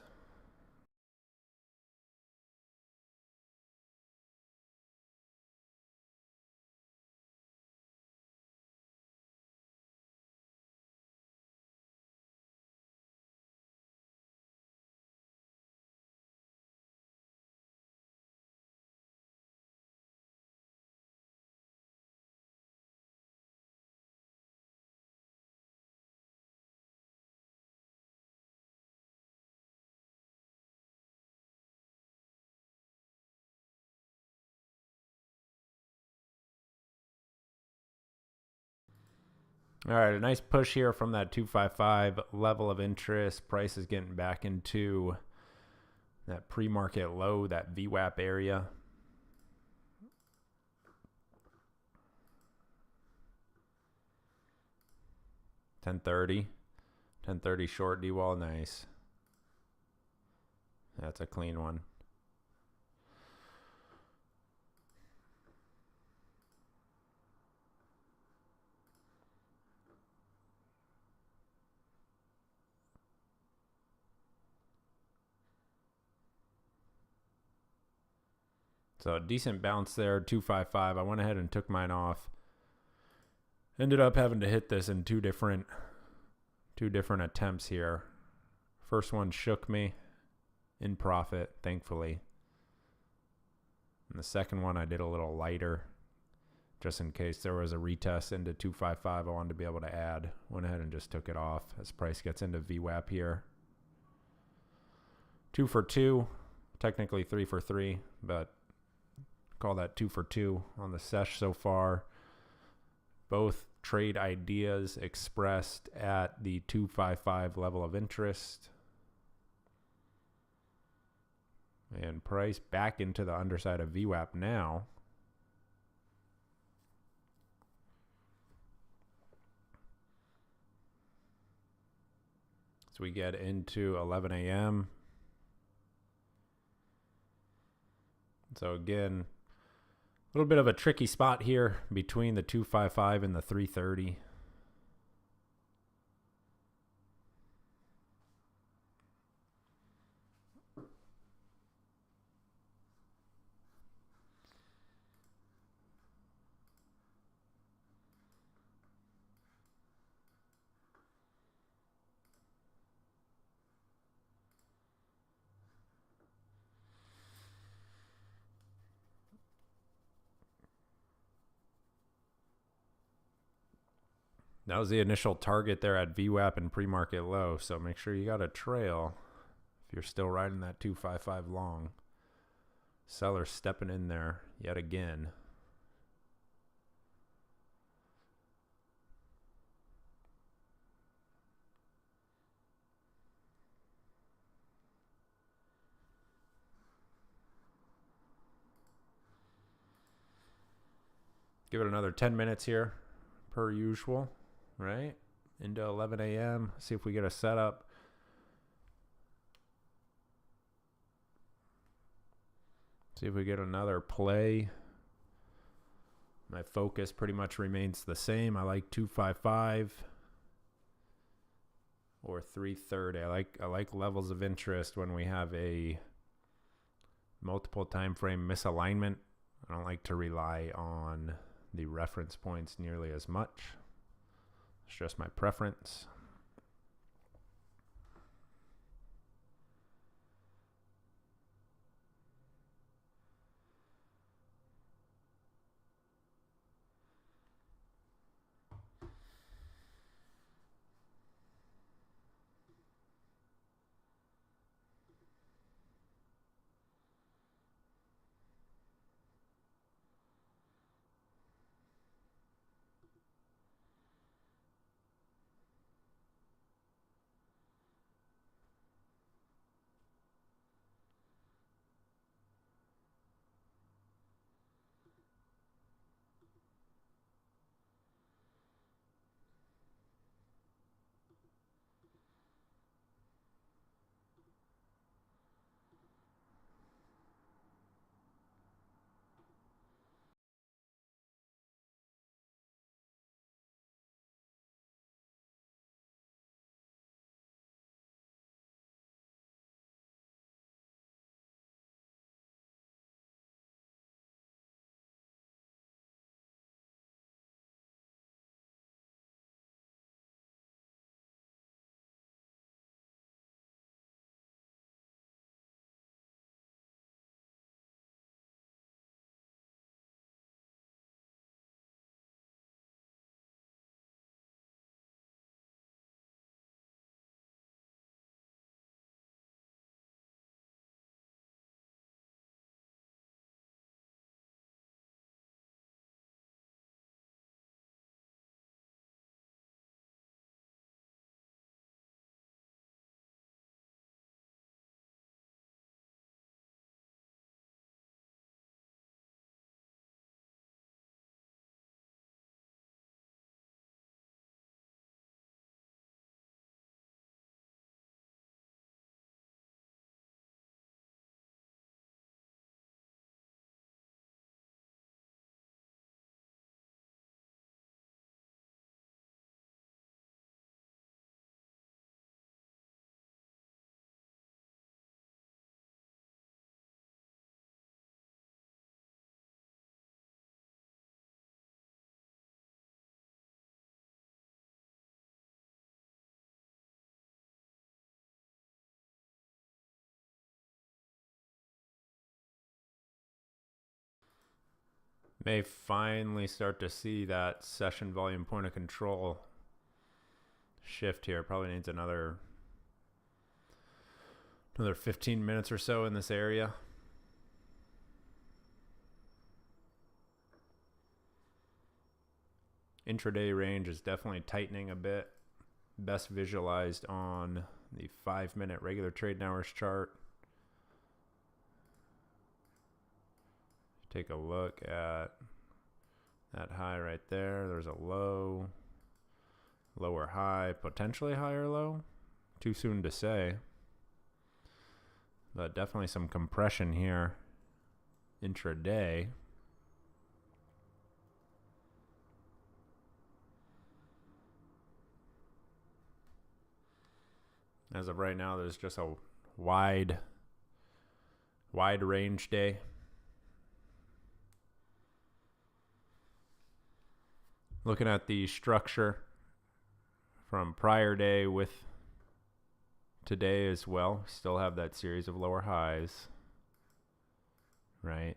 All right, a nice push here from that 255 level of interest. Price is getting back into that pre-market low, that VWAP area. $10.30 short, D-Wall, nice. That's a clean one. So a decent bounce there, 255. I went ahead and took mine off. Ended up having to hit this in two different attempts here. First one shook me in profit, thankfully. the second one I did a little lighter, just in case there was a retest into 255 I wanted to be able to add. Went ahead and just took it off as price gets into VWAP here. 2 for 2, technically 3 for 3, but call that 2 for 2 on the sesh so far. Both trade ideas expressed at the 255 level of interest. And price back into the underside of VWAP now. So we get into 11 a.m. So again, a little bit of a tricky spot here between the 255 and the 330. That was the initial target there at VWAP and pre-market low, so make sure you got a trail if you're still riding that 255 long. Seller stepping in there yet again. Give it another 10 minutes here per usual. Right into 11 a.m. See if we get a setup. See if we get another play. My focus pretty much remains the same. I like 255 or 330. I like levels of interest when we have a multiple time frame misalignment. I don't like to rely on the reference points nearly as much. It's just my preference. May finally start to see that session volume point of control shift here. Probably needs another 15 minutes or so in this area. Intraday range is definitely tightening a bit. Best visualized on the 5-minute regular trading hours chart. Take a look at that high right there. There's a low, lower high, potentially higher low. Too soon to say. But definitely some compression here intraday. As of right now, there's just a wide range day. Looking at the structure from prior day with today as well, still have that series of lower highs, right?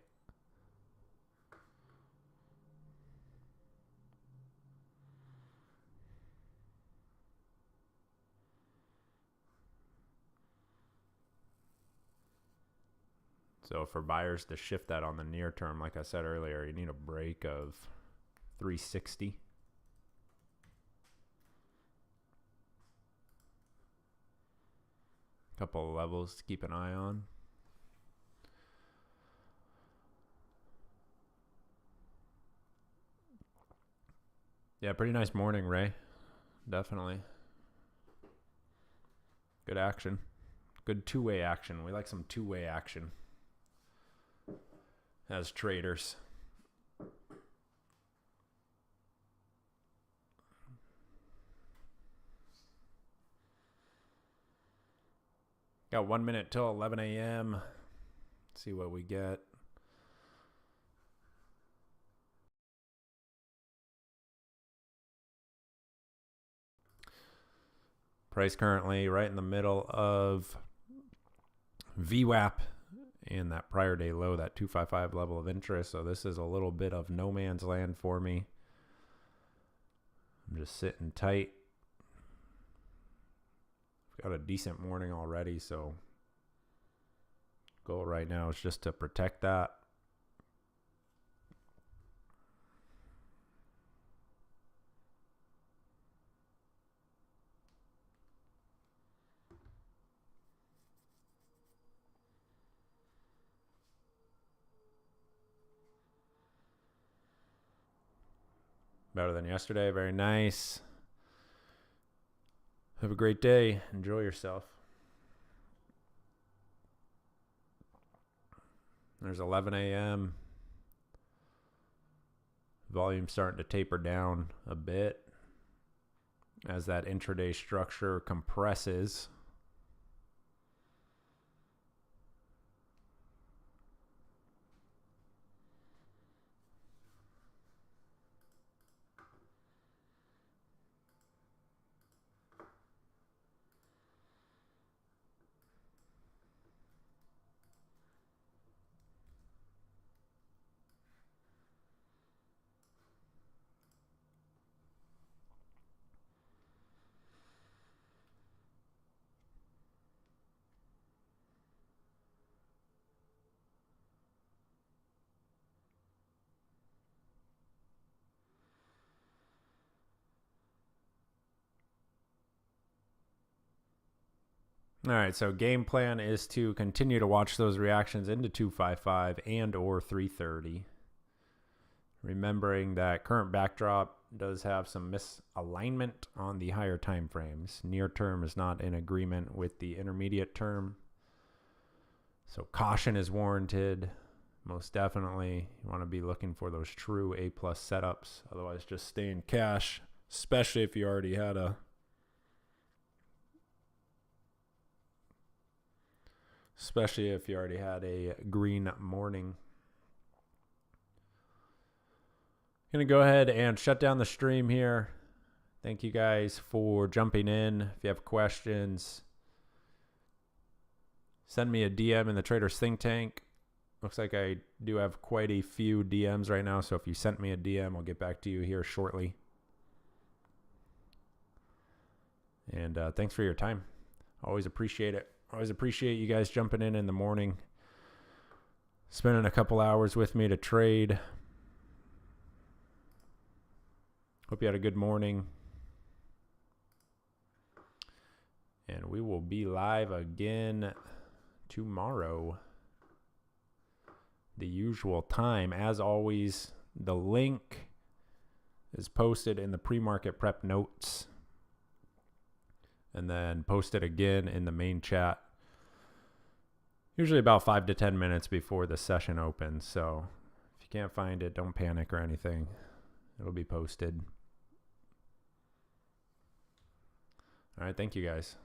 So for buyers to shift that on the near term, like I said earlier, you need a break of 360. Couple of levels to keep an eye on. Yeah, pretty nice morning, Ray. Definitely. Good action. Good two-way action. We like some two-way action as traders. Got 1 minute till 11 a.m. See what we get. Price currently right in the middle of VWAP and that prior day low, that 255 level of interest. So this is a little bit of no man's land for me. I'm just sitting tight. Got a decent morning already, so goal right now is just to protect that. Better than yesterday. Very nice. Have a great day. Enjoy yourself. There's 11 a.m. Volume starting to taper down a bit as that intraday structure compresses. All right, so game plan is to continue to watch those reactions into 255 and or 330. Remembering that current backdrop does have some misalignment on the higher time frames. Near term is not in agreement with the intermediate term. So caution is warranted. Most definitely, you want to be looking for those true A+ setups. Otherwise, just stay in cash, especially if you already had a green morning. Gonna go ahead and shut down the stream here. Thank you guys for jumping in. If you have questions, send me a DM in the Traders Think Tank. Looks like I do have quite a few DMs right now, so if you sent me a DM, I'll get back to you here shortly. And thanks for your time. Always appreciate it. Always appreciate you guys jumping in the morning, spending a couple hours with me to trade. Hope you had a good morning. And we will be live again tomorrow, the usual time. As always, the link is posted in the pre-market prep notes, and then posted again in the main chat, usually about 5 to 10 minutes before the session opens. So if you can't find it, don't panic or anything. It'll be posted. All right, thank you guys.